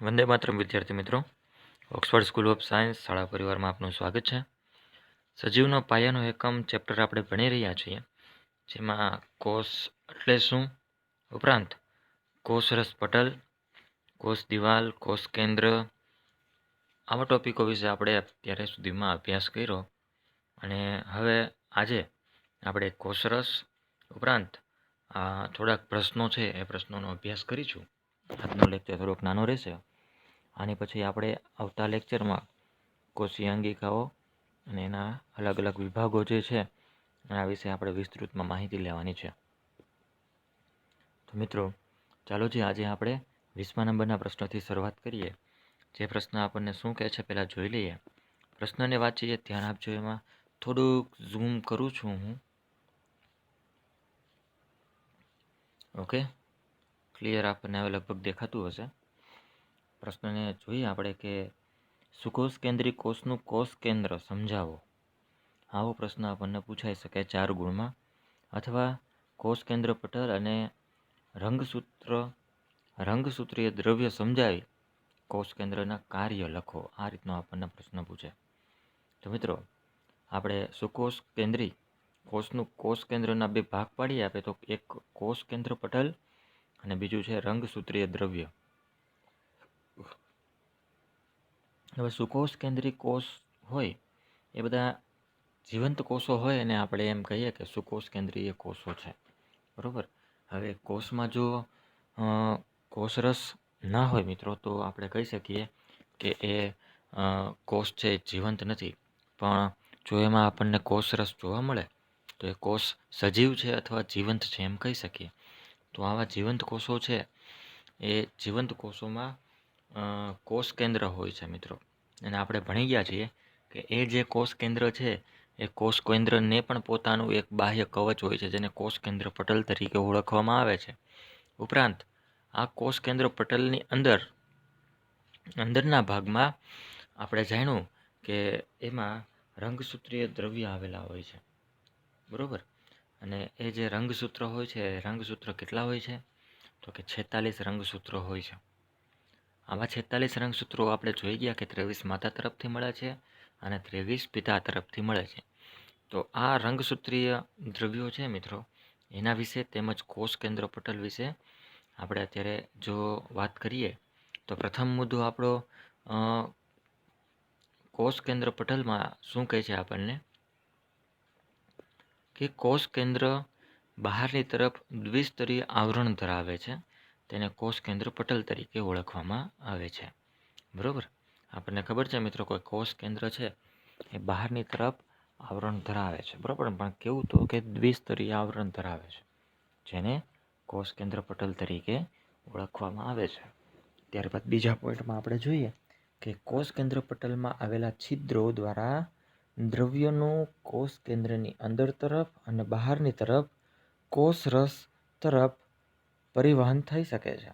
વંદે માતરમ વિદ્યાર્થી મિત્રો, Oxford school of science શાળા પરિવારમાં આપનું સ્વાગત છે. સજીવનો પાયાનો એકમ ચેપ્ટર આપણે ભણી રહ્યા છીએ, જેમાં કોષ એટલે શું, ઉપરાંત કોષરસ પટલ, કોષ દિવાલ, કોષ કેન્દ્ર, આવા ટોપિકો વિશે આપણે અત્યારે સુધીમાં અભ્યાસ કર્યો. અને હવે આજે આપણે કોષરસ ઉપરાંત થોડાક પ્રશ્નો છે એ પ્રશ્નોનો અભ્યાસ કરીશું. આજનો લેક્ચર થોડોક નાનો રહેશે. આની પછી આપણે આવતા લેક્ચરમાં કોષીય અંગિકાઓ અને એના અલગ અલગ વિભાગો જે છે એના વિશે આપણે વિસ્તૃતમાં માહિતી લેવાની છે. તો મિત્રો, ચાલો જે આજે આપણે 20મા નંબરના પ્રશ્નથી શરૂઆત કરીએ. જે પ્રશ્ન આપણને શું કહે છે પહેલાં જોઈ લઈએ. પ્રશ્નને વાંચીએ, ધ્યાન આપજો. એમાં થોડુંક ઝૂમ કરું છું હું. ઓકે, ક્લિયર આપણને હવે લગભગ દેખાતું હશે. પ્રશ્નને જોઈએ આપણે કે સુકોષ કેન્દ્રી કોષનું કોષ કેન્દ્ર સમજાવો. આવો પ્રશ્ન આપણને પૂછાઈ શકે 4 ગુણમાં. અથવા કોષ કેન્દ્ર પટલ અને રંગસૂત્રીય દ્રવ્ય સમજાવી કોષ કેન્દ્રના કાર્ય લખો. આ રીતનો આપણને પ્રશ્ન પૂછે. તો મિત્રો, આપણે સુકોષ કેન્દ્રી કોષનું કોષ કેન્દ્રના 2 ભાગ પાડી આપે તો એક કોષ કેન્દ્ર પટલ અને બીજું છે રંગસૂત્રીય દ્રવ્ય. હવે સુકોષ કેન્દ્રી કોષ હોય એ બધા જીવંત કોષો હોય અને આપણે એમ કહીએ કે સુકોષ કેન્દ્રીય કોષો છે, બરાબર. હવે કોષમાં જો કોષરસ ના હોય મિત્રો, તો આપણે કહી શકીએ કે એ કોષ છે જીવંત નથી. પણ જો એમાં આપણને કોષરસ જોવા મળે તો એ કોષ સજીવ છે અથવા જીવંત છે એમ કહી શકીએ. તો આવા જીવંત કોષો છે એ જીવંત કોષોમાં કોષ કેન્દ્ર હોય છે મિત્રો. અને આપણે ભણી ગયા છીએ કે એ જે કોષ કેન્દ્ર છે એ કોષ કેન્દ્રને પણ પોતાનું એક બાહ્ય કવચ હોય છે, જેને કોષ કેન્દ્ર પટલ તરીકે ઓળખવામાં આવે છે. ઉપરાંત આ કોષ કેન્દ્ર પટલની અંદરના ભાગમાં આપણે જાણ્યું કે એમાં રંગસૂત્રીય દ્રવ્ય આવેલા હોય છે, બરાબર. અને એ જે રંગસૂત્ર હોય છે, રંગસૂત્ર કેટલા હોય છે? તો કે 46 રંગસૂત્રો હોય છે. આવા 46 રંગસૂત્રો આપણે જોઈ ગયા કે 23 માતા તરફથી મળે છે અને 23 પિતા તરફથી મળે છે. તો આ રંગસૂત્રીય દ્રવ્યો છે મિત્રો, એના વિશે તેમજ કોષ કેન્દ્ર પટલ વિશે આપણે અત્યારે જો વાત કરીએ તો પ્રથમ મુદ્દો આપણો કોષ કેન્દ્ર પટલમાં શું કહે છે આપણને કે કોષ કેન્દ્ર બહારની તરફ દ્વિસ્તરીય આવરણ ધરાવે છે. તેને કોષ કેન્દ્ર પટલ તરીકે ઓળખવામાં આવે છે, બરાબર. આપણને ખબર છે મિત્રો, કોઈ કોષ કેન્દ્ર છે એ બહારની તરફ આવરણ ધરાવે છે, બરાબર. પણ કેવું તો કે દ્વિસ્તરીય આવરણ ધરાવે છે, જેને કોષ કેન્દ્ર પટલ તરીકે ઓળખવામાં આવે છે. ત્યારબાદ બીજા પોઈન્ટમાં આપણે જોઈએ કે કોષ કેન્દ્ર પટલમાં આવેલા છિદ્રો દ્વારા દ્રવ્યનું કોષ કેન્દ્રની અંદર તરફ અને બહારની તરફ કોષ રસ તરફ પરિવહન થઈ શકે છે.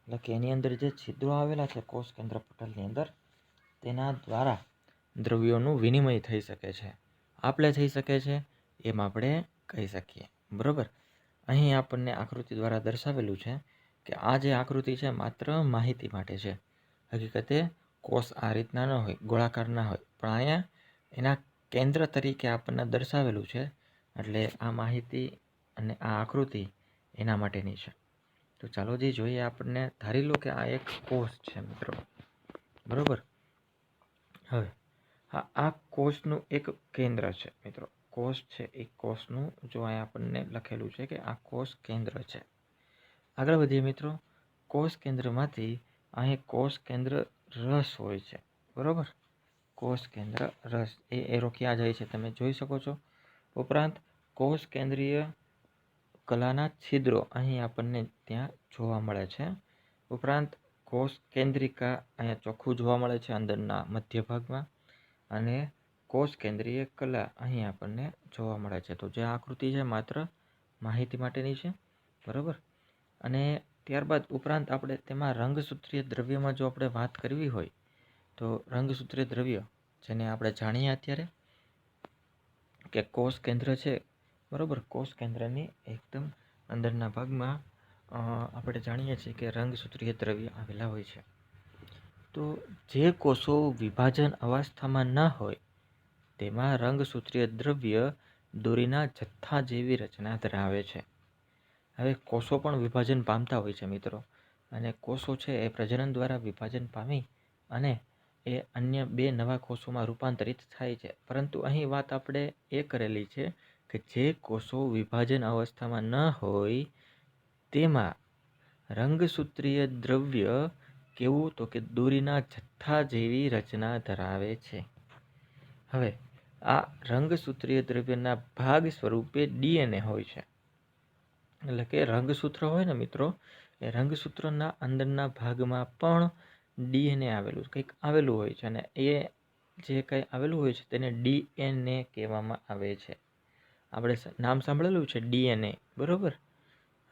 એટલે કે એની અંદર જે છિદ્રો આવેલા છે કોષ કેન્દ્ર પટલની અંદર, તેના દ્વારા દ્રવ્યોનું વિનિમય થઈ શકે છે, આપલે થઈ શકે છે, એમ આપણે કહી શકીએ, બરાબર. અહીં આપણને આકૃતિ દ્વારા દર્શાવેલું છે કે આ જે આકૃતિ છે માત્ર માહિતી માટે છે. હકીકતે કોષ આ રીતના ન હોય, ગોળાકાર ના હોય, પણ અહીંયા એના કેન્દ્ર તરીકે આપણને દર્શાવેલું છે. એટલે આ માહિતી અને આ આકૃતિ એના માટેની છે. તો ચાલો જે જોઈએ, આપણને ધારી લો કે આ એક કોષ છે મિત્રો, બરાબર. હવે આ કોષનું એક કેન્દ્ર છે મિત્રો. કોષ છે એ કોષનું જો અહીંયા આપણને લખેલું છે કે આ કોષ કેન્દ્ર છે. આગળ વધીએ મિત્રો. કોષ કેન્દ્રમાંથી અહીં કોષ કેન્દ્ર રસ હોય છે, બરાબર. કોષ કેન્દ્ર રસ એ એરો ક્યાં જાય છે તમે જોઈ શકો છો. ઉપરાંત કોષ કેન્દ્રીય કલાના છિદ્રો અહીં આપણને ત્યાં જોવા મળે છે. ઉપરાંત કોષ કેન્દ્રિકા અહીંયા ચોખ્ખું જોવા મળે છે અંદરના મધ્ય ભાગમાં, અને કોષ કેન્દ્રીય કલા અહીં આપણને જોવા મળે છે. તો જે આકૃતિ છે માત્ર માહિતી માટેની છે, બરાબર. અને ત્યારબાદ ઉપરાંત આપણે તેમાં રંગસૂત્રીય દ્રવ્યમાં જો આપણે વાત કરવી હોય તો રંગસૂત્રીય દ્રવ્ય, જેને આપણે જાણીએ અત્યારે કે કોષ કેન્દ્ર છે, બરાબર. કોષ કેન્દ્રની એકદમ અંદરના ભાગમાં આપણે જાણીએ છીએ કે રંગસૂત્રીય દ્રવ્ય આવેલા હોય છે. તો જે કોષો વિભાજન અવસ્થામાં ન હોય તેમાં રંગસૂત્રીય દ્રવ્ય દોરીના જથ્થા જેવી રચના ધરાવે છે. હવે કોષો પણ વિભાજન પામતા હોય છે મિત્રો, અને કોષો છે એ પ્રજનન દ્વારા વિભાજન પામી અને એ અન્ય 2 નવા કોષોમાં રૂપાંતરિત થાય છે. પરંતુ અહીં વાત આપણે એ કરેલી છે કે જે કોષો વિભાજન અવસ્થામાં ન હોય તેમાં રંગસૂત્રીય દ્રવ્ય કેવું, તો કે દોરીના જથ્થા જેવી રચના ધરાવે છે. હવે આ રંગસૂત્રીય દ્રવ્યના ભાગ સ્વરૂપે ડીએનએ હોય છે. એટલે કે રંગસૂત્ર હોય ને મિત્રો, એ રંગસૂત્રના અંદરના ભાગમાં પણ ડીએનએ કંઈક આવેલું હોય છે, અને એ જે કંઈ આવેલું હોય છે તેને ડીએનએ કહેવામાં આવે છે. આપણે નામ સાંભળેલું છે ડીએનએ, બરોબર,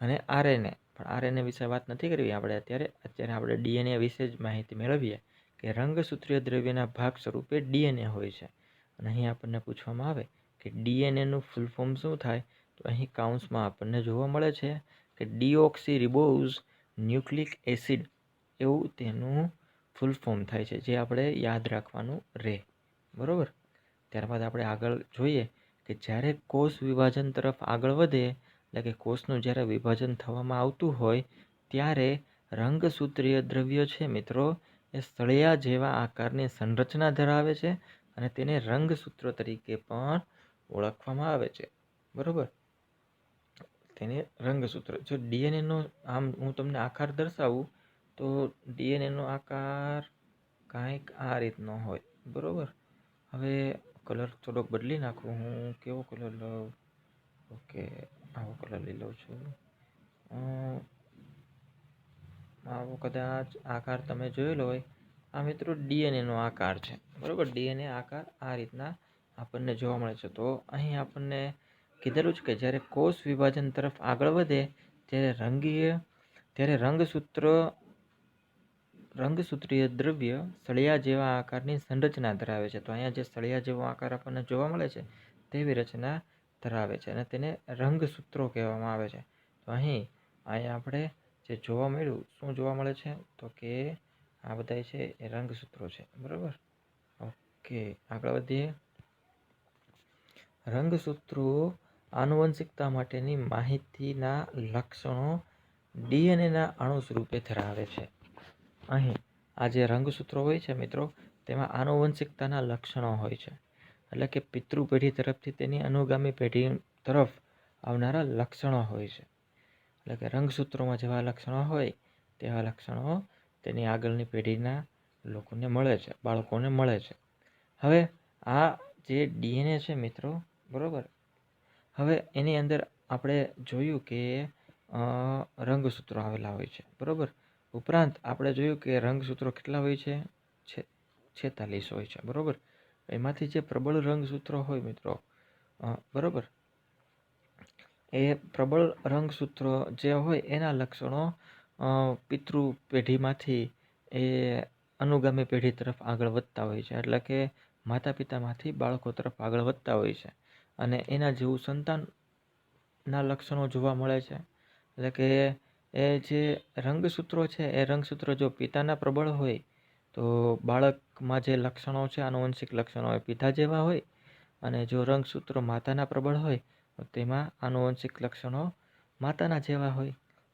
અને આરએનએ. પણ આરએનએ વિશે વાત નથી કરવી આપણે અત્યારે આપણે ડીએનએ વિશે જ માહિતી મેળવીએ કે રંગસૂત્રીય દ્રવ્યના ભાગ સ્વરૂપે ડીએનએ હોય છે. અને અહીં આપણને પૂછવામાં આવે કે ડીએનએનું ફૂલ ફોર્મ શું થાય, તો અહીં કાઉન્સમાં આપણને જોવા મળે છે કે ડીઓક્સીરિબોઝ ન્યુક્લિક એસિડ, એવું તેનું ફૂલ ફોર્મ થાય છે, જે આપણે યાદ રાખવાનું રહે, બરાબર. ત્યારબાદ આપણે આગળ જોઈએ કે જ્યારે કોષ વિભાજન તરફ આગળ વધે, એટલે કે કોષનું જ્યારે વિભાજન થવામાં આવતું હોય ત્યારે રંગસૂત્રીય દ્રવ્ય છે મિત્રો એ સળિયા જેવા આકારની સંરચના ધરાવે છે, અને તેને રંગસૂત્રો તરીકે પણ ઓળખવામાં આવે છે, બરોબર. તેને રંગસૂત્ર. જો ડીએનએનો આમ હું તમને આકાર દર્શાવું તો ડીએનએનો આકાર કાંઈક આ રીતનો હોય, બરોબર. હવે કલર થોડોક બદલી નાખું, હું કેવો કલર લઉં, ઓકે આવો કલર લઈ લઉં છું. આવો કદાચ આકાર તમે જોયેલો હોય. આ મિત્રો ડીએનએનો આકાર છે, બરોબર. ડીએનએ આકાર આ રીતના આપણને જોવા મળે છે. તો અહીં આપણને કીધેલું છે કે જ્યારે કોષ વિભાજન તરફ આગળ વધે ત્યારે રંગસૂત્રીય દ્રવ્ય સળિયા જેવા આકારની સંરચના ધરાવે છે. તો અહીંયા જે સળિયા જેવો આકાર આપણને જોવા મળે છે તેવી રચના ધરાવે છે, અને તેને રંગસૂત્રો કહેવામાં આવે છે. તો અહીંયા આપણે જે જોવા મળ્યું, શું જોવા મળે છે, તો કે આ બધા છે એ રંગસૂત્રો છે, બરાબર. ઓકે, આગળ વધીએ. રંગસૂત્રો આનુવંશિકતા માટેની માહિતીના લક્ષણો ડીએનએના અણુ સ્વરૂપે ધરાવે છે. અહીં આ જે રંગસૂત્રો હોય છે મિત્રો, તેમાં આનુવંશિકતાના લક્ષણો હોય છે. એટલે કે પિતૃ પેઢી તરફથી તેની અનુગામી પેઢી તરફ આવનારા લક્ષણો હોય છે. એટલે કે રંગસૂત્રોમાં જેવા લક્ષણો હોય તેવા લક્ષણો તેની આગળની પેઢીના લોકોને મળે છે, બાળકોને મળે છે. હવે આ જે ડીએનએ છે મિત્રો, બરાબર, હવે એની અંદર આપણે જોયું કે રંગસૂત્રો આવેલા હોય છે, બરાબર. ઉપરાંત આપણે જોયું કે રંગસૂત્રો કેટલા હોય છે, 46 હોય છે, બરાબર. એમાંથી જે પ્રબળ રંગસૂત્રો હોય મિત્રો, બરાબર, એ પ્રબળ રંગસૂત્રો જે હોય એના લક્ષણો પિતૃ પેઢીમાંથી એ અનુગામી પેઢી તરફ આગળ વધતા હોય છે. એટલે કે માતા પિતામાંથી બાળકો તરફ આગળ વધતા હોય છે, અને એના જેવું સંતાનના લક્ષણો જોવા મળે છે. એટલે કે એ જે રંગસૂત્રો છે એ રંગસૂત્રો જો પિતાના પ્રબળ હોય તો બાળકમાં જે લક્ષણો છે, આનુવંશિક લક્ષણો એ પિતા જેવા હોય, અને જો રંગસૂત્રો માતાના પ્રબળ હોય તો તેમાં આનુવંશિક લક્ષણો માતાના જેવા હોય,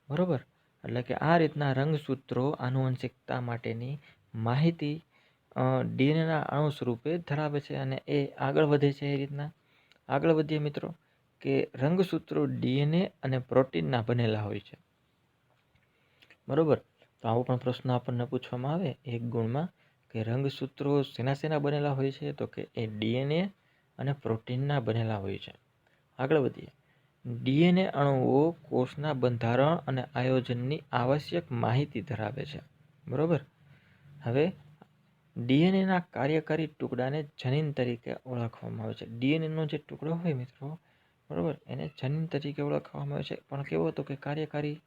બરાબર. એટલે કે આ રીતના રંગસૂત્રો આનુવંશિકતા માટેની માહિતી ડીએનએના અણુ સ્વરૂપે ધરાવે છે, અને એ આગળ વધે છે. એ રીતના આગળ વધીએ મિત્રો કે રંગસૂત્રો ડીએનએ અને પ્રોટીનના બનેલા હોય છે, બરાબર. તો આવો પણ પ્રશ્ન આપણને પૂછવામાં આવે એક ગુણમાં કે રંગસૂત્રો શેના બનેલા હોય છે, તો કે એ ડીએનએ અને પ્રોટીનના બનેલા હોય છે. આગળ વધીએ. ડીએનએ અણુઓ કોષના બંધારણ અને આયોજનની આવશ્યક માહિતી ધરાવે છે, બરાબર. હવે ડીએનએના કાર્યકારી ટુકડાને જનીન તરીકે ઓળખવામાં આવે છે. ડીએનએનો જે ટુકડો હોય મિત્રો, બરાબર, એને જનીન તરીકે ઓળખવામાં આવે છે, પણ કેવો હતો કે કાર્યકારી.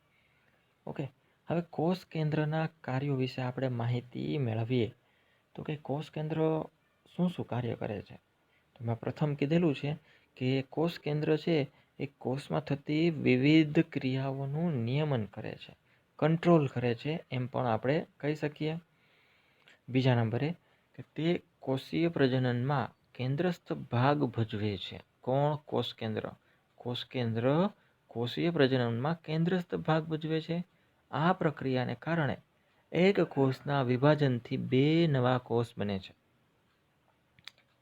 ઓકે, હવે કોષ કેન્દ્રના કાર્યો વિશે આપણે માહિતી મેળવીએ. તો કે કોષ કેન્દ્ર શું કાર્ય કરે છે, તો મેં પ્રથમ કીધેલું છે કે કોષ કેન્દ્ર છે એ કોષમાં થતી વિવિધ ક્રિયાઓનું નિયમન કરે છે, કંટ્રોલ કરે છે, એમ પણ આપણે કહી શકીએ. બીજા નંબરે કે તે કોષીય પ્રજનનમાં કેન્દ્રસ્થ ભાગ ભજવે છે. કોણ? કોષ કેન્દ્ર. કોષ કેન્દ્ર કોષીય પ્રજનનમાં કેન્દ્રસ્થ ભાગ ભજવે છે. આ પ્રક્રિયાને કારણે એક કોષના વિભાજનથી 2 નવા કોષ બને છે.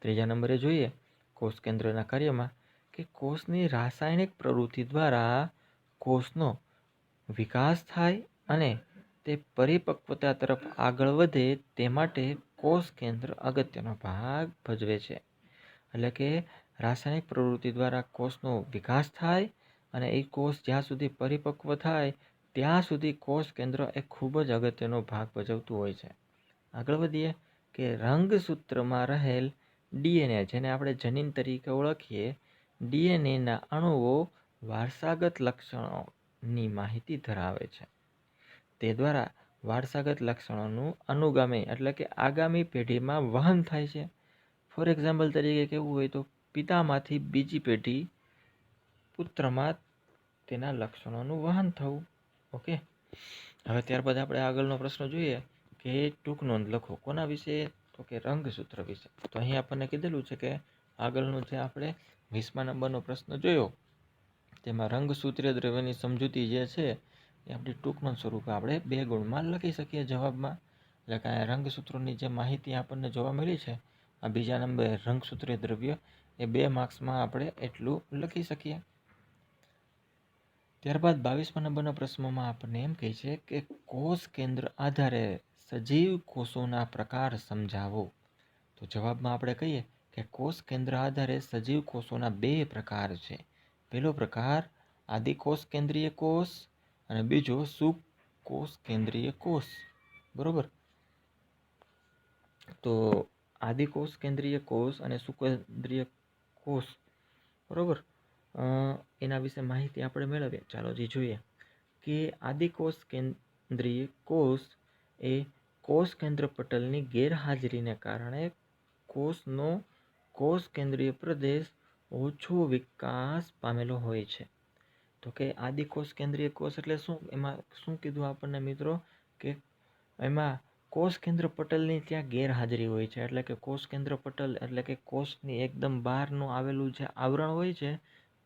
ત્રીજા નંબરે જોઈએ કોષ કેન્દ્રના કાર્યમાં કે કોષની રાસાયણિક પ્રવૃત્તિ દ્વારા કોષનો વિકાસ થાય અને તે પરિપક્વતા તરફ આગળ વધે તે માટે કોષ કેન્દ્ર અગત્યનો ભાગ ભજવે છે. એટલે કે રાસાયણિક પ્રવૃત્તિ દ્વારા કોષનો વિકાસ થાય અને એ કોષ જ્યાં સુધી પરિપક્વ થાય ત્યાં સુધી કોષ કેન્દ્ર એ ખૂબ જ અગત્યનો ભાગ ભજવતું હોય છે. આગળ વધીએ કે રંગસૂત્રમાં રહેલ ડીએનએ, જેને આપણે જનીન તરીકે ઓળખીએ, ડીએનએના અણુઓ વારસાગત લક્ષણોની માહિતી ધરાવે છે. તે દ્વારા વારસાગત લક્ષણોનું અનુગામી એટલે કે આગામી પેઢીમાં વહન થાય છે. ફોર એક્ઝામ્પલ તરીકે કેવું હોય તો પિતામાંથી બીજી પેઢી પુત્રમાં તેના લક્ષણોનું વહન થવું. ઓકે, હવે ત્યારબાદ આપણે આગળનો પ્રશ્ન જોઈએ કે ટૂંક નોંધ લખો. કોના વિશે? તો કે રંગસૂત્ર વિશે. તો અહીં આપણને કીધેલું છે કે આગળનો જે આપણે 20મા નંબરનો પ્રશ્ન જોયો તેમાં રંગસૂત્રીય દ્રવ્યની સમજૂતી જે છે એ આપણી ટૂંક નોંધ સ્વરૂપે આપણે 2 ગુણમાં લખી શકીએ જવાબમાં. એટલે કે રંગસૂત્રોની જે માહિતી આપણને જોવા મળી છે આ બીજા નંબરે રંગસૂત્રીય દ્રવ્ય એ 2 માર્ક્સમાં આપણે એટલું લખી શકીએ. ત્યારબાદ 22મા નંબરના પ્રશ્નમાં આપણને એમ કહે છે કે કોષ કેન્દ્ર આધારે સજીવ કોષોના પ્રકાર સમજાવો. તો જવાબમાં આપણે કહીએ કે કોષ કેન્દ્ર આધારે સજીવ કોષોના 2 પ્રકાર છે. પહેલો પ્રકાર આદિકોષ કેન્દ્રીય કોષ અને બીજો સુકોષ કેન્દ્રીય કોષ. બરોબર, તો આદિકોષ કેન્દ્રીય કોષ અને સુકેન્દ્રીય કોષ, બરોબર, એના વિશે માહિતી આપણે મેળવીએ. ચાલો જે જોઈએ કે આદિકોષ કેન્દ્રીય કોષ એ કોષ કેન્દ્ર પટલની ગેરહાજરીને કારણે કોષનો કોષ કેન્દ્રીય પ્રદેશ ઓછો વિકાસ પામેલો હોય છે. તો કે આદિકોષ કેન્દ્રીય કોષ એટલે શું? એમાં શું કીધું આપણને મિત્રો કે એમાં કોષ કેન્દ્ર પટલની ત્યાં ગેરહાજરી હોય છે. એટલે કે કોષ કેન્દ્ર પટલ એટલે કે કોષની એકદમ બહારનું આવેલું જે આવરણ હોય છે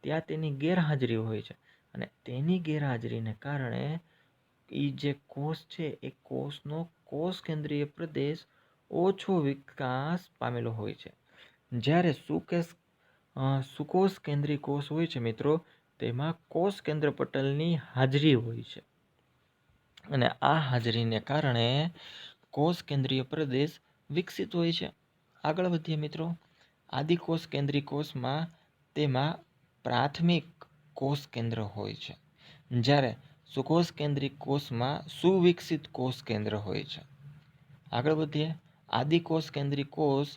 ત્યાં તેની ગેરહાજરી હોય છે અને તેની ગેરહાજરીને કારણે એ જે કોષ છે એ કોષનો કોષ કેન્દ્રીય પ્રદેશ ઓછો વિકાસ પામેલો હોય છે. જ્યારે સુકોષ કેન્દ્રીય કોષ હોય છે મિત્રો, તેમાં કોષ કેન્દ્ર પટલની હાજરી હોય છે અને આ હાજરીને કારણે કોષ કેન્દ્રીય પ્રદેશ વિકસિત હોય છે. આગળ વધીએ મિત્રો. આદિકોષ કેન્દ્રીય કોષમાં તેમાં પ્રાથમિક કોષ કેન્દ્ર હોય છે, જ્યારે સુકોષ કેન્દ્રીય કોષમાં સુવિકસિત કોષ કેન્દ્ર હોય છે. આગળ વધીએ. આદિકોષ કેન્દ્રીય કોષ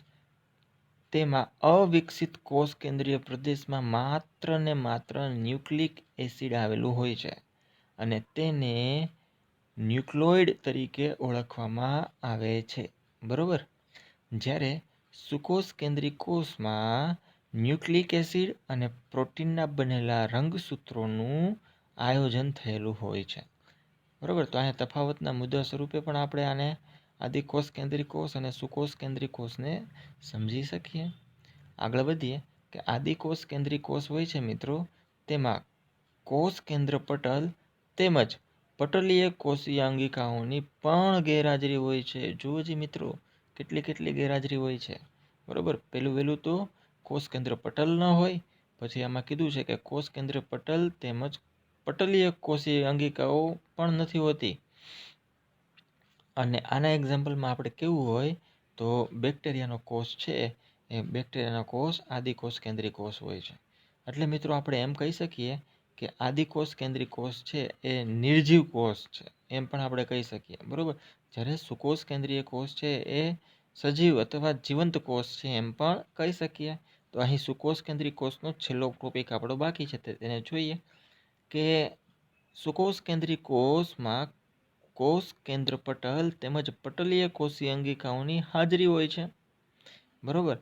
તેમાં અવિકસિત કોષ કેન્દ્રીય પ્રદેશમાં માત્ર ને માત્ર ન્યુક્લિક એસિડ આવેલું હોય છે અને તેને ન્યુક્લોઇડ તરીકે ઓળખવામાં આવે છે. બરોબર, જ્યારે સુકોષ કેન્દ્રીય કોષમાં ન્યુક્લિક એસિડ અને પ્રોટીનના બનેલા રંગસૂત્રોનું આયોજન થયેલું હોય છે. બરોબર, તો અહીંયા તફાવતના મુદ્દા સ્વરૂપે પણ આપણે આને આદિકોષ કેન્દ્રીય કોષ અને સુકોષ કેન્દ્રીય કોષને સમજી શકીએ. આગળ વધીએ કે આદિકોષ કેન્દ્રીય કોષ હોય છે મિત્રો, તેમાં કોષ કેન્દ્ર પટલ તેમજ પટલીય કોષીય અંગિકાઓની પણ ગેરહાજરી હોય છે. જુઓ જી મિત્રો, કેટલી ગેરહાજરી હોય છે. બરોબર, પહેલું તો કોષ કેન્દ્ર પટલ ન હોય, પછી આમાં કીધું છે કે કોષ કેન્દ્ર પટલ તેમજ પટલીય કોષીય અંગિકાઓ પણ નથી હોતી. અને આના એક્ઝામ્પલમાં આપણે કેવું હોય તો બેક્ટેરિયાનો કોષ છે એ બેક્ટેરિયાનો કોષ આદિકોષ કેન્દ્રીય કોષ હોય છે. એટલે મિત્રો આપણે એમ કહી શકીએ કે આદિકોષ કેન્દ્રીય કોષ છે એ નિર્જીવ કોષ છે, એમ પણ આપણે કહી શકીએ. બરોબર, જ્યારે સુકોષ કેન્દ્રીય કોષ છે એ સજીવ અથવા જીવંત કોષ છે એમ પણ કહી શકીએ. તો અહીં સુકોષ કેન્દ્રીય કોષનો છેલ્લો ટોપિક આપણો બાકી છે તેને જોઈએ કે સુકોષ કેન્દ્રીય કોષમાં કોષ કેન્દ્ર પટલ તેમજ પટલીય કોષીય અંગિકાઓની હાજરી હોય છે. બરોબર,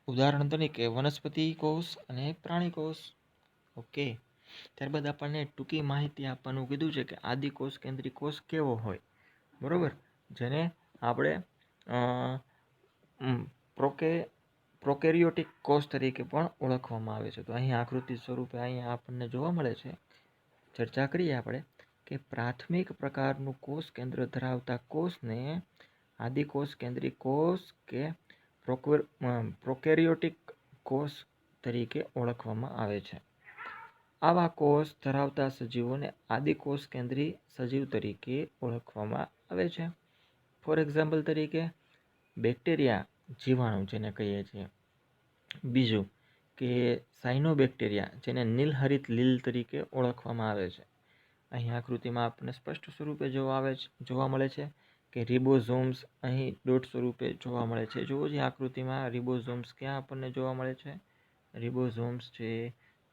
ઉદાહરણ તરીકે વનસ્પતિ કોષ અને પ્રાણી કોષ. ઓકે, ત્યારબાદ આપણને ટૂંકી માહિતી આપવાનું કીધું છે કે આદિકોષ કેન્દ્રીય કોષ કેવો હોય. બરોબર, જેને આપણે પ્રોકેરિયોટિક કોષ તરીકે પણ ઓળખવામાં આવે છે. તો અહીં આકૃતિ સ્વરૂપે અહીંયા આપણને જોવા મળે છે. ચર્ચા કરીએ આપણે કે પ્રાથમિક પ્રકારનું કોષ કેન્દ્ર ધરાવતા કોષને આદિકોષ કેન્દ્રી કોષ કે પ્રોકેરિયોટિક કોષ તરીકે ઓળખવામાં આવે છે. આવા કોષ ધરાવતા સજીવોને આદિકોષ કેન્દ્રી સજીવ તરીકે ઓળખવામાં આવે છે. ફોર એક્ઝામ્પલ તરીકે બેક્ટેરિયા જીવાણુ જેને કહીએ છીએ. બીજું કે સાયનોબેક્ટેરિયા જેને નીલહરિત લીલ તરીકે ઓળખવામાં આવે છે. અહીં આકૃતિમાં આપણને સ્પષ્ટ સ્વરૂપે જોવા મળે છે કે રિબોઝોમ્સ અહીં ડોટ સ્વરૂપે જોવા મળે છે. જુઓ જે આકૃતિમાં રિબોઝોમ્સ ક્યાં આપણને જોવા મળે છે. રિબોઝોમ્સ છે,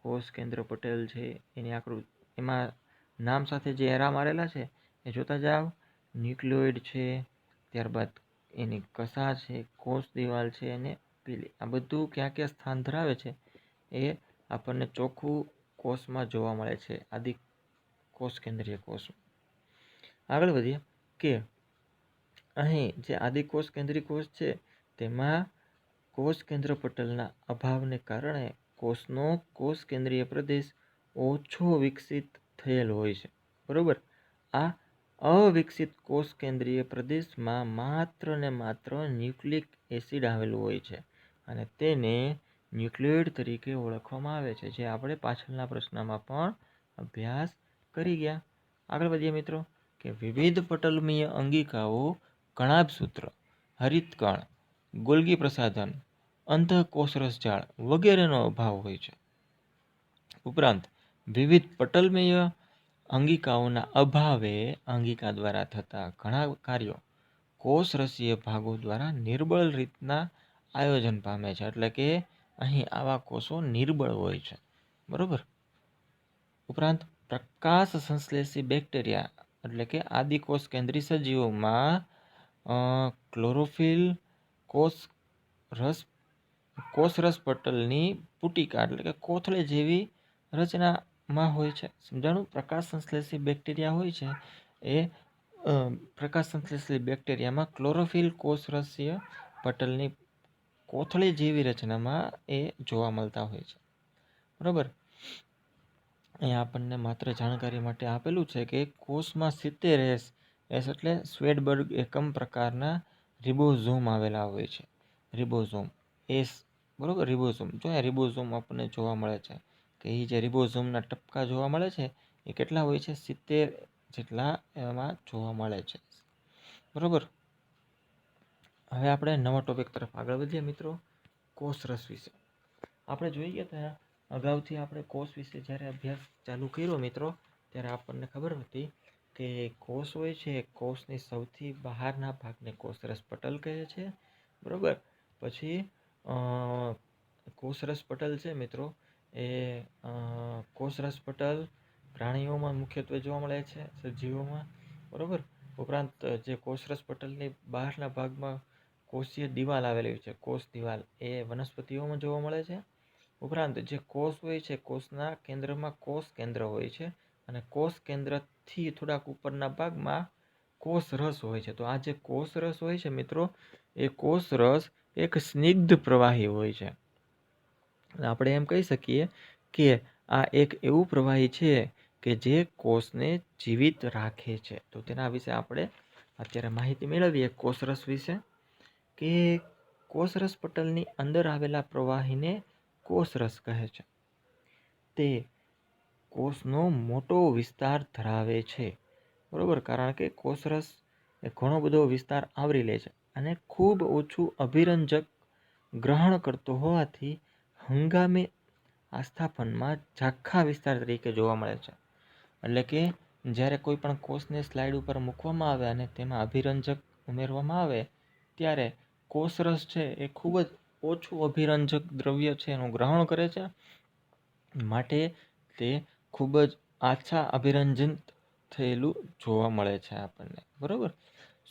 કોષ કેન્દ્ર પટેલ છે, એની આકૃતિ એમાં નામ સાથે જે એરા મારેલા છે એ જોતા જાઓ. ન્યુક્લિયોઇડ છે, ત્યારબાદ એની કસા છે, કોષ દિવાલ છે અને પીલી, આ બધું ક્યાં ક્યાં સ્થાન ધરાવે છે એ આપણને ચોખ્ખું કોષમાં જોવા મળે છે, આદિ કોષ કેન્દ્રીય કોષ. આગળ વધીએ કે અહીં જે આદિકોષ કેન્દ્રીય કોષ છે તેમાં કોષ કેન્દ્ર પટલના અભાવને કારણે કોષનો કોષ કેન્દ્રીય પ્રદેશ ઓછો વિકસિત થયેલ હોય છે. બરોબર. આ અવિકસિત કોષ કેન્દ્રીય પ્રદેશમાં માત્ર ને માત્ર ન્યુક્લિક એસિડ આવેલું હોય છે અને તેને ન્યુક્લિયોઇડ તરીકે ઓળખવામાં આવે છે, જે આપણે પાછળના પ્રશ્નમાં પણ અભ્યાસ કરી ગયા. આગળ વધીએ મિત્રો કે વિવિધ પટલમીય અંગિકાઓ, કણાભસૂત્ર, હરિતકણ, ગોલ્ગી પ્રસાધન, અંતઃકોષરસ જાળ વગેરેનો અભાવ હોય છે. ઉપરાંત વિવિધ પટલમીય અંગિકાઓના અભાવે અંગિકા દ્વારા થતા ઘણા કાર્યો કોષરસીય ભાગો દ્વારા નિર્બળ રીતના આયોજન પામે છે. એટલે કે અહીં આવા કોષો નિર્બળ હોય છે. બરોબર. ઉપરાંત પ્રકાશ સંશ્લેષી બેક્ટેરિયા એટલે કે આદિકોષ કેન્દ્રી સજીવોમાં ક્લોરોફિલ કોષરસ પટલની પુટિકા એટલે કે કોથળી જેવી રચનામાં હોય છે. સમજાણું? પ્રકાશ સંશ્લેષી બેક્ટેરિયા હોય છે એ પ્રકાશ સંશ્લેષી બેક્ટેરિયામાં ક્લોરોફિલ કોષરસીય પટલની કોથળી જેવી રચનામાં એ જોવા મળતા હોય છે. બરાબર. અહીંયા આપણને માત્ર જાણકારી માટે આપેલું છે કે કોષમાં 70 એસ એટલે સ્વેડબર્ગ એકમ પ્રકારના રિબોઝોમ આવેલા હોય છે. રિબોઝોમ એસ, બરોબર. રિબોઝોમ જો રિબોઝોમ આપણને જોવા મળે છે કે એ જે રિબોઝોમના ટપકા જોવા મળે છે એ કેટલા હોય છે? 70 જેટલા એમાં જોવા મળે છે. બરોબર. હવે આપણે નવા ટોપિક તરફ આગળ વધીએ મિત્રો, કોષરસ વિશે. આપણે જોઈએ ત્યાં અગાઉથી આપણે કોષ વિશે જ્યારે અભ્યાસ ચાલુ કર્યો મિત્રો, ત્યારે આપણને ખબર હતી કે કોષ હોય છે, કોષની સૌથી બહારના ભાગને કોષરસ પટલ કહે છે. બરોબર. પછી કોષરસ પટલ છે મિત્રો, એ કોષરસ પટલ પ્રાણીઓમાં મુખ્યત્વે જોવા મળે છે, સજીવોમાં. બરોબર. ઉપરાંત જે કોષરસ પટલની બહારના ભાગમાં કોષીય દિવાલ આવેલી છે, કોષ દિવાલ, એ વનસ્પતિઓમાં જોવા મળે છે. ઉપરાંત જે કોષ હોય છે, કોષના કેન્દ્રમાં કોષ કેન્દ્ર હોય છે અને કોષ કેન્દ્રથી થોડાક ઉપરના ભાગમાં કોષ રસ હોય છે. તો આ જે કોષ રસ હોય છે મિત્રો, એ કોષ રસ એક સ્નિગ્ધ પ્રવાહી હોય છે. આપણે એમ કહી શકીએ કે આ એક એવું પ્રવાહી છે કે જે કોષને જીવિત રાખે છે. તો તેના વિશે આપણે અત્યારે માહિતી મેળવીએ કોષરસ વિશે, કે કોષરસ પટલની અંદર આવેલા પ્રવાહીને કોષરસ કહે છે. તે કોષનો મોટો વિસ્તાર ધરાવે છે. બરોબર. કારણ કે કોષરસ એ ઘણો બધો વિસ્તાર આવરી લે છે અને ખૂબ ઓછું અભિરંજક ગ્રહણ કરતો હોવાથી હંગામી આસ્થાપનમાં ઝાંખા વિસ્તાર તરીકે જોવા મળે છે. એટલે કે જ્યારે કોઈ પણ કોષને સ્લાઇડ ઉપર મૂકવામાં આવે અને તેમાં અભિરંજક ઉમેરવામાં આવે ત્યારે કોષરસ છે એ ખૂબ જ ઓછું અભિરંજક દ્રવ્ય છે એનું ગ્રહણ કરે છે, માટે તે ખૂબ જ આછા અભિરંજિત થયેલું જોવા મળે છે આપણને. બરાબર.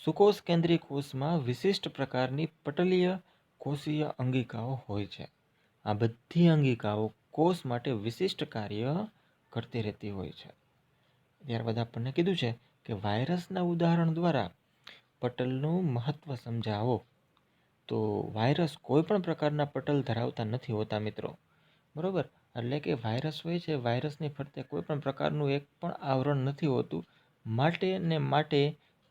સુકોષ કેન્દ્રીય કોષમાં વિશિષ્ટ પ્રકારની પટલીય કોષીય અંગિકાઓ હોય છે. આ બધી અંગિકાઓ કોષ માટે વિશિષ્ટ કાર્ય કરતી રહેતી હોય છે. ત્યારબાદ આપણને કીધું છે કે વાયરસના ઉદાહરણ દ્વારા પટલનું મહત્ત્વ સમજાવો. તો વાયરસ કોઈ પણ પ્રકારના પટલ ધરાવતા નથી હોતા મિત્રો, બરાબર. એટલે કે વાયરસ હોય છે, વાયરસની ફરતે કોઈ પણ પ્રકારનું એક પણ આવરણ નથી હોતું. માટે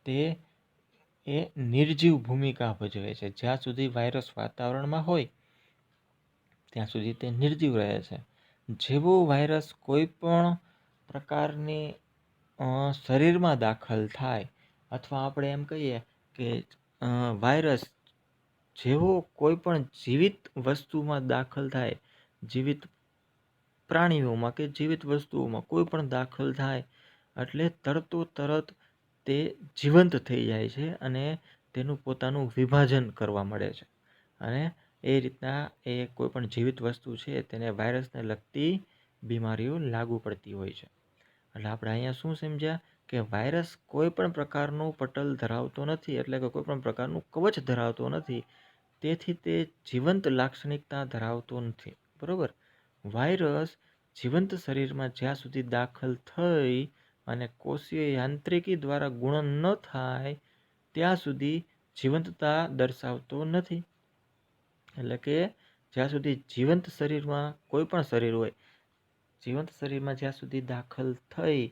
તે નિર્જીવ ભૂમિકા ભજવે છે. જ્યાં સુધી વાયરસ વાતાવરણમાં હોય ત્યાં સુધી તે નિર્જીવ રહે છે. જેવો વાયરસ કોઈ પણ પ્રકારની શરીરમાં દાખલ થાય, અથવા આપણે એમ કહીએ કે વાયરસ જેવો કોઈ પણ જીવિત વસ્તુમાં દાખલ થાય, જીવિત પ્રાણીઓમાં કે જીવિત વસ્તુઓમાં કોઈ પણ દાખલ થાય એટલે તરત તે જીવંત થઈ જાય છે અને તેનું પોતાનું વિભાજન કરવા મળે છે. અને એ રીતના એ કોઈ પણ જીવિત વસ્તુ છે તેને વાયરસને લગતી બીમારીઓ લાગુ પડતી હોય છે. એટલે આપણે અહીંયા શું સમજ્યા કે વાયરસ કોઈ પણ પ્રકારનું પટલ ધરાવતો નથી, એટલે કે કોઈ પણ પ્રકારનું કવચ ધરાવતો નથી, તેથી તે જીવંત લાક્ષણિકતા ધરાવતો નથી, બરાબર. વાયરસ જીવંત શરીરમાં જ્યાં સુધી દાખલ થઈ અને કોષીય યાંત્રિકી દ્વારા ગુણન ન થાય ત્યાં સુધી જીવંતતા દર્શાવતો નથી. એટલે કે જ્યાં સુધી જીવંત શરીરમાં, કોઈ પણ શરીર હોય, જીવંત શરીરમાં જ્યાં સુધી દાખલ થઈ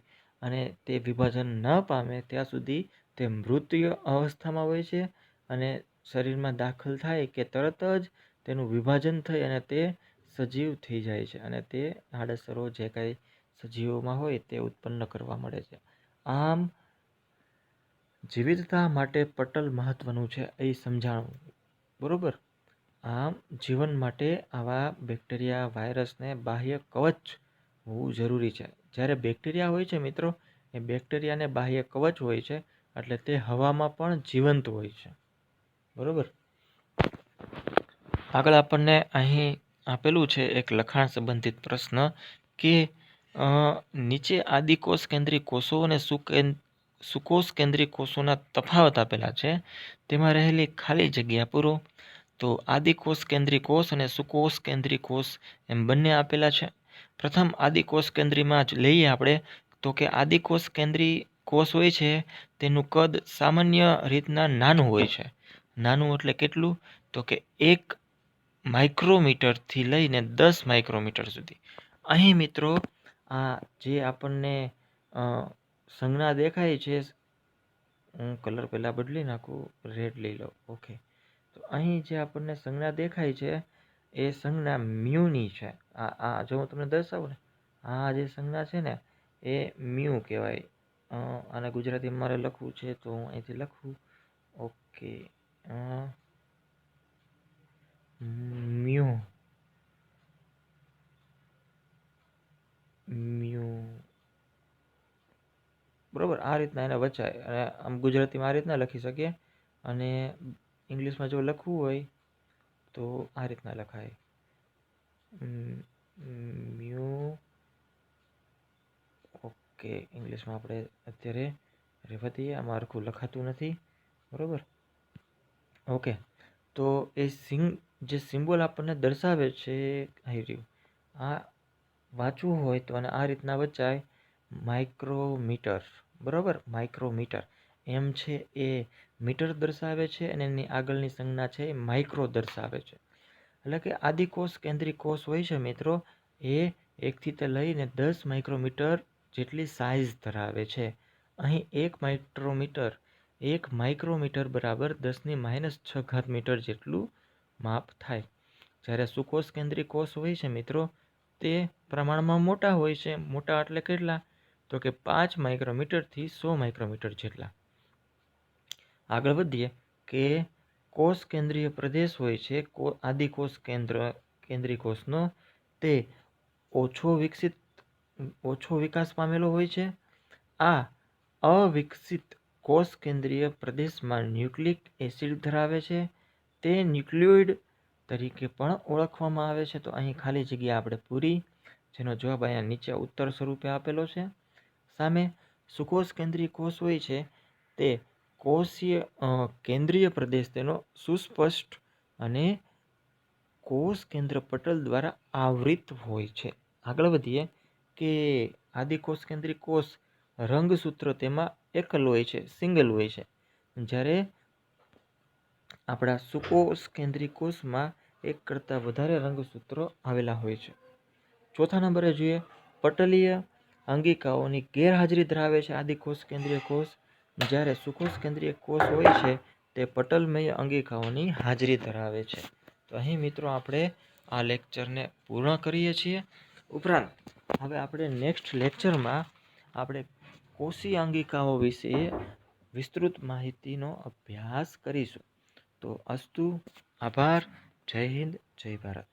અને તે વિભાજન ન પામે ત્યાં સુધી તે મૃત્યુ અવસ્થામાં હોય છે. અને શરીરમાં દાખલ થાય કે તરત જ તેનું વિભાજન થઈ અને તે સજીવ થઈ જાય છે અને તે આડઅસરો જે કાંઈ સજીવોમાં હોય તે ઉત્પન્ન કરવા મળે છે. આમ જીવિતતા માટે પટલ મહત્વનું છે એ સમજાણું, બરોબર. આમ જીવન માટે આવા બેક્ટેરિયા, વાયરસને બાહ્ય કવચ હોવું જરૂરી છે. જ્યારે બેક્ટેરિયા હોય છે મિત્રો, એ બેક્ટેરિયાને બાહ્ય કવચ હોય છે, એટલે તે હવામાં પણ જીવંત હોય છે, બરોબર. આગળ આપણને અહીં આપેલું છે એક લખાણ સંબંધિત પ્રશ્ન કે નીચે આદિકોષ કેન્દ્રી કોષો અને સુકોષ કેન્દ્રી કોષોના તફાવત આપેલા છે, તેમાં રહેલી ખાલી જગ્યા પૂરો. તો આદિકોષ કેન્દ્રી કોષ અને સુકોષ કેન્દ્રી કોષ એમ બંને આપેલા છે. પ્રથમ આદિકોષ કેન્દ્રીમાં જ લઈએ આપણે, તો કે આદિકોષ કેન્દ્રી કોષ હોય છે તેનું કદ સામાન્ય રીતના નાનું હોય છે. નાનું એટલે કેટલું? તો કે 1 માઇક્રોમીટરથી લઈને 10 માઇક્રોમીટર સુધી. અહીં મિત્રો આ જે આપણને સંજ્ઞા દેખાય છે, હું કલર પહેલાં બદલી નાખું, રેડ લઈ લો, ઓકે. તો અહીં જે આપણને સંજ્ઞા દેખાય છે એ સંજ્ઞા મ્યુની છે. આ જો હું તમને દર્શાવું ને, આ જે સંજ્ઞા છે ને એ મ્યુ કહેવાય. અને ગુજરાતીમાં મારે લખવું છે તો હું અહીંથી લખું, ઓકે. મ્યુ બરાબર, આ રીતના એને વચાય. અને આમ ગુજરાતીમાં આ રીતના લખી શકીએ, અને ઇંગ્લિશમાં જો લખવું હોય તો આ રીતના લખાય, મ્યુ. ઓકે, ઇંગ્લિશમાં આપણે અત્યારે રહેવા દઈએ, આમાં હરખું લખાતું નથી, બરાબર. ઓકે, તો એ જે સિમ્બોલ આપણને દર્શાવે છે, આવી રહ્યું, આ વાંચવું હોય તો અને આ રીતના વચાય, માઇક્રોમીટર, બરાબર. માઇક્રોમીટર એમ છે એ મીટર દર્શાવે છે અને એની આગળની સંજ્ઞા છે એ માઇક્રો દર્શાવે છે. એટલે કે આદિકોષ કેન્દ્રી કોષ હોય છે મિત્રો, એ 1થી તે લઈને 10 માઇક્રોમીટર જેટલી સાઇઝ ધરાવે છે. અહીં 1 માઇક્રોમીટર બરાબર 10⁻⁶ મીટર જેટલું માપ થાય. જ્યારે સુકોષ કેન્દ્રી કોષ હોય છે મિત્રો, તે પ્રમાણમાં મોટા હોય છે. મોટા એટલે કેટલા? તો કે 5 માઇક્રોમીટરથી 100 માઇક્રોમીટર જેટલા. આગળ વધીએ કે કોષ કેન્દ્રીય પ્રદેશ હોય છે આદિકોષ કેન્દ્રી કોષનો, તે ઓછો વિકાસ પામેલો હોય છે. આ અવિકસિત કોષ કેન્દ્રીય પ્રદેશમાં ન્યુક્લિક એસિડ ધરાવે છે. તે ન્યુક્લિયોઇડ તરીકે પણ ઓળખવામાં આવે છે. તો અહીં ખાલી જગ્યા આપણે પૂરી, જેનો જવાબ અહીંયા નીચે ઉત્તર સ્વરૂપે આપેલો છે. સામે સુકોષ કેન્દ્રીય કોષ હોય છે, તે કોષીય કેન્દ્રીય પ્રદેશ તેનો સુસ્પષ્ટ અને કોષ કેન્દ્ર પટલ દ્વારા આવૃત હોય છે. આગળ વધીએ કે આદિકોષ કેન્દ્રી કોષ રંગસૂત્ર તેમાં એકલ હોય છે, સિંગલ હોય છે. જ્યારે આપણા સુકોષ કેન્દ્રીય કોષમાં એક કરતાં વધારે રંગસૂત્રો આવેલા હોય છે. ચોથા નંબરે જોઈએ પટલીય અંગિકાઓની ગેરહાજરી ધરાવે છે આદિકોષ કેન્દ્રીય કોષ, જ્યારે સુકોષ કેન્દ્રીય કોષ હોય છે તે પટલમય અંગિકાઓની હાજરી ધરાવે છે. તો અહીં મિત્રો આપણે આ લેક્ચરને પૂર્ણ કરીએ છીએ. ઉપરાંત હવે આપણે નેક્સ્ટ લેક્ચરમાં આપણે કોષીય અંગિકાઓ વિશે વિસ્તૃત માહિતીનો અભ્યાસ કરીશું. તો અસ્તુ, આભાર, જય હિન્દ, જય ભારત.